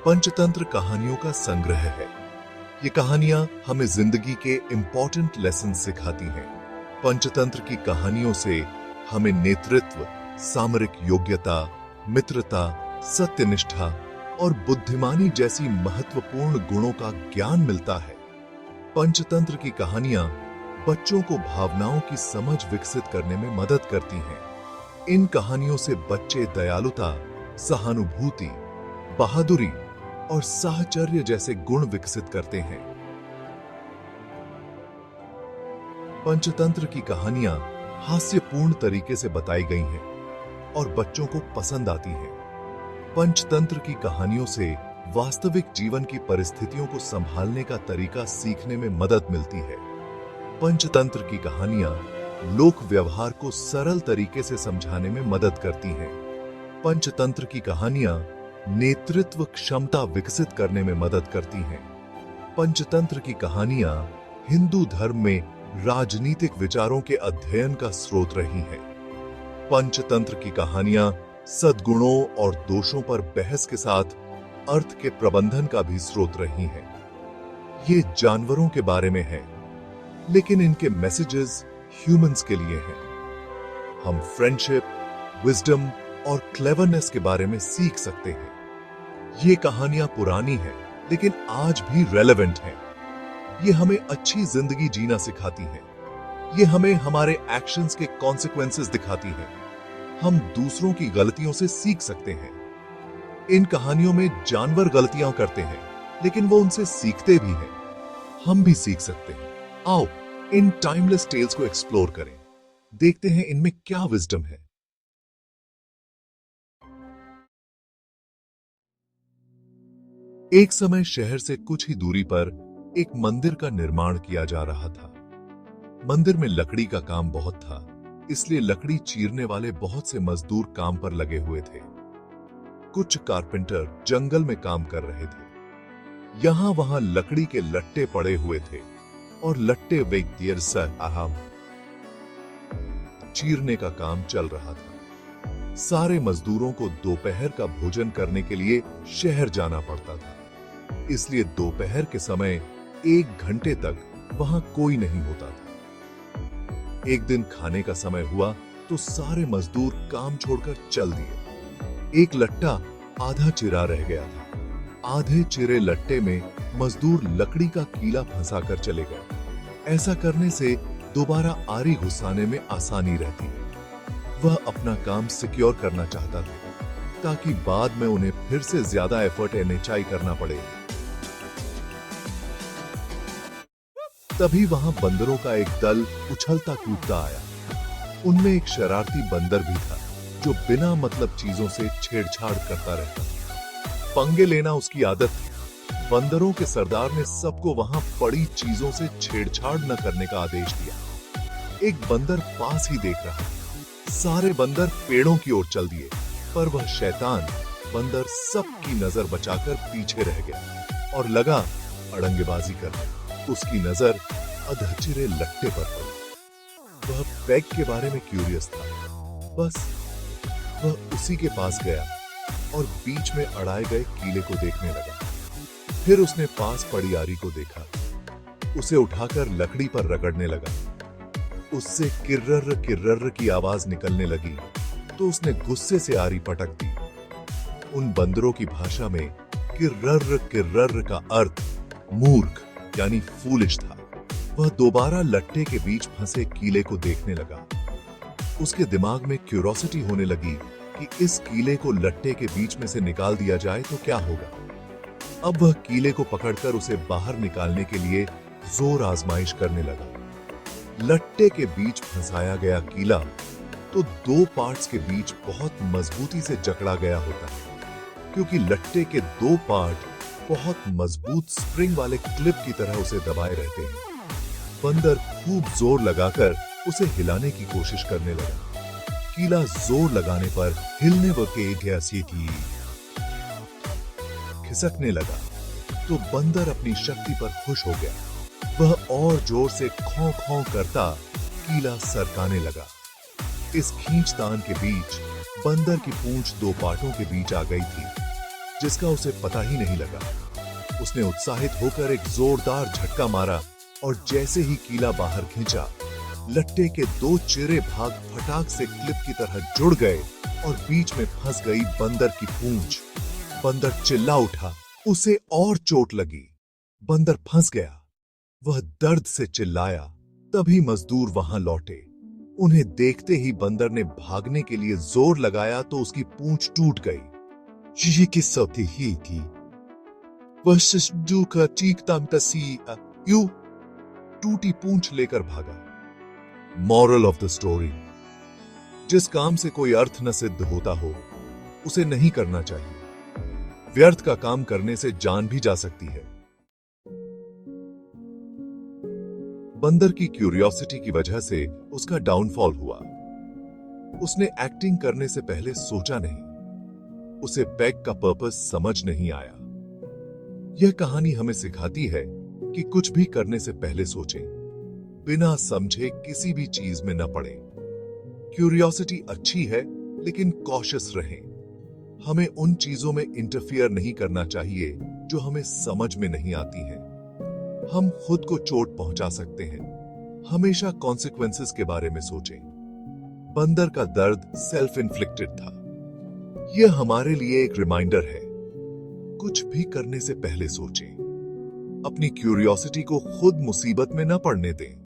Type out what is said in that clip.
पंचतंत्र कहानियों का संग्रह है। ये कहानियां हमें जिंदगी के इंपॉर्टेंट लेसन सिखाती हैं। पंचतंत्र की कहानियों से हमें नेतृत्व, सामरिक योग्यता, मित्रता, सत्यनिष्ठा और बुद्धिमानी जैसी महत्वपूर्ण गुणों का ज्ञान मिलता है। पंचतंत्र की कहानियां बच्चों को भावनाओं की समझ विकसित करने में मदद करती हैं। इन कहानियों से बच्चे दयालुता, सहानुभूति, बहादुरी और साहचर्य जैसे गुण विकसित करते हैं। पंचतंत्र की कहानियां हास्यपूर्ण तरीके से बताई गई हैं और बच्चों को पसंद आती हैं। पंचतंत्र की कहानियों से वास्तविक जीवन की परिस्थितियों को संभालने का तरीका सीखने में मदद मिलती है। पंचतंत्र की कहानियां लोक व्यवहार को सरल तरीके से समझाने में मदद करती हैं। पंचतंत्र की कहानियां नेतृत्व क्षमता विकसित करने में मदद करती हैं। पंचतंत्र की कहानियां हिंदू धर्म में राजनीतिक विचारों के अध्ययन का स्रोत रही हैं। पंचतंत्र की कहानियां सद्गुणों और दोषों पर बहस के साथ अर्थ के प्रबंधन का भी स्रोत रही हैं। ये जानवरों के बारे में है, लेकिन इनके मैसेजेस ह्यूमंस के लिए हैं। हम फ्रेंडशिप, विजडम और क्लेवरनेस के बारे में सीख सकते हैं। ये कहानियां पुरानी हैं, लेकिन आज भी रेलेवेंट हैं। ये हमें अच्छी जिंदगी जीना सिखाती हैं। ये हमें हमारे एक्शंस के कॉन्सिक्वेंसेस दिखाती हैं। हम दूसरों की गलतियों से सीख सकते हैं। इन कहानियों में जानवर गलतियां करते हैं, लेकिन वो उनसे सीखते भी हैं। हम भी सीख सकते हैं। आओ इन टाइमलेस टेल्स को एक्सप्लोर करें। देखते हैं इनमें क्या विजडम है। एक समय शहर से कुछ ही दूरी पर एक मंदिर का निर्माण किया जा रहा था। मंदिर में लकड़ी का काम बहुत था, इसलिए लकड़ी चीरने वाले बहुत से मजदूर काम पर लगे हुए थे। कुछ कारपेंटर जंगल में काम कर रहे थे। यहां वहां लकड़ी के लट्टे पड़े हुए थे और लट्टे वेग चीरने का काम चल रहा था। सारे मजदूरों को दोपहर का भोजन करने के लिए शहर जाना पड़ता था, इसलिए दोपहर के समय 1 घंटे तक वहां कोई नहीं होता था। एक दिन खाने का समय हुआ तो सारे मजदूर काम छोड़कर चल दिए। एक लट्टा आधा चिरा रह गया था। आधे चिरे लट्टे में मजदूर लकड़ी का कीला फंसाकर चले गए। ऐसा करने से दोबारा आरी घुसाने में आसानी रहती है। वह अपना काम सिक्योर करना चाहता था, ताकि बाद में उन्हें फिर से ज्यादा एफर्ट एनएचआई करना पड़े। तभी वहां बंदरों का एक दल उछलता कूदता आया। उनमें एक शरारती बंदर भी था, जो बिना मतलब चीजों से छेड़छाड़ करता रहता था। पंगे लेना उसकी आदत थी। बंदरों के सरदार ने सबको वहां पड़ी चीजों से छेड़छाड़ न करने का आदेश दिया। एक बंदर पास ही देख रहा था। सारे बंदर पेड़ों की ओर चल दिए, पर वह शैतान बंदर सबकी नजर बचाकर पीछे रह गया और लगा अड़ंगेबाजी करने। उसकी नजर अधचिरे लट्टे पर पड़ी। वह पैग के बारे में क्यूरियस था। बस वह उसी के पास गया और बीच में अड़ाए गए कीले को देखने लगा। फिर उसने पास पड़ी आरी को देखा। उसे उठाकर लकड़ी पर रगड़ने लगा। उससे किर्रर किर्रर की आवाज निकलने लगी तो उसने गुस्से से आरी पटक दी। उन बंदरों की भाषा में किर्रर किर्रर का अर्थ मूर्ख यानी फूलिश था। वह दोबारा लट्टे के बीच फंसे कीले को देखने लगा। उसके दिमाग में क्यूरोसिटी होने लगी कि इस कीले को लट्टे के बीच में से निकाल दिया जाए तो क्या होगा। अब वह कीले को पकड़कर उसे बाहर निकालने के लिए जोर आजमाइश करने लगा। लट्टे के बीच फंसाया गया कीला तो 2 पार्ट्स के बीच बहुत मजबूती से जकड़ा गया होता है, क्योंकि लट्टे के 2 पार्ट बहुत मजबूत स्प्रिंग वाले क्लिप की तरह उसे दबाए रहते हैं। बंदर खूब जोर लगाकर उसे हिलाने की कोशिश करने लगा। कीला जोर लगाने पर हिलने वक़्त खिसकने लगा तो बंदर अपनी शक्ति पर खुश हो गया। वह और जोर से खौं खौं करता कीला सरकाने लगा। इस खींचतान के बीच बंदर की पूंछ 2 पार्टों के बीच आ गई थी, जिसका उसे पता ही नहीं लगा। उसने उत्साहित होकर एक जोरदार झटका मारा और जैसे ही कीला बाहर खींचा, लट्टे के दो चिरे भाग फटाक से क्लिप की तरह जुड़ गए और बीच में फंस गई बंदर की पूंछ। बंदर चिल्ला उठा, उसे और चोट लगी। बंदर फंस गया। वह दर्द से चिल्लाया। तभी मजदूर वहां लौटे। उन्हें देखते ही बंदर ने भागने के लिए जोर लगाया तो उसकी पूंछ टूट गई। ये किस्सा थी। वह शिशु का चीखता यूं टूटी पूंछ लेकर भागा। मॉरल ऑफ द स्टोरी: जिस काम से कोई अर्थ न सिद्ध होता हो, उसे नहीं करना चाहिए। व्यर्थ का काम करने से जान भी जा सकती है। बंदर की क्यूरियोसिटी की वजह से उसका डाउनफॉल हुआ। उसने एक्टिंग करने से पहले सोचा नहीं। उसे पैक का पर्पस समझ नहीं आया। यह कहानी हमें सिखाती है कि कुछ भी करने से पहले सोचें। बिना समझे किसी भी चीज में न पड़े। क्यूरियोसिटी अच्छी है, लेकिन कॉशियस रहें। हमें उन चीजों में इंटरफियर नहीं करना चाहिए जो हमें समझ में नहीं आती हैं। हम खुद को चोट पहुंचा सकते हैं। हमेशा कॉन्सिक्वेंसेस के बारे में सोचें। बंदर का दर्द सेल्फ इन्फ्लिक्टेड था। यह हमारे लिए एक रिमाइंडर है। कुछ भी करने से पहले सोचें। अपनी क्यूरियोसिटी को खुद मुसीबत में न पड़ने दें।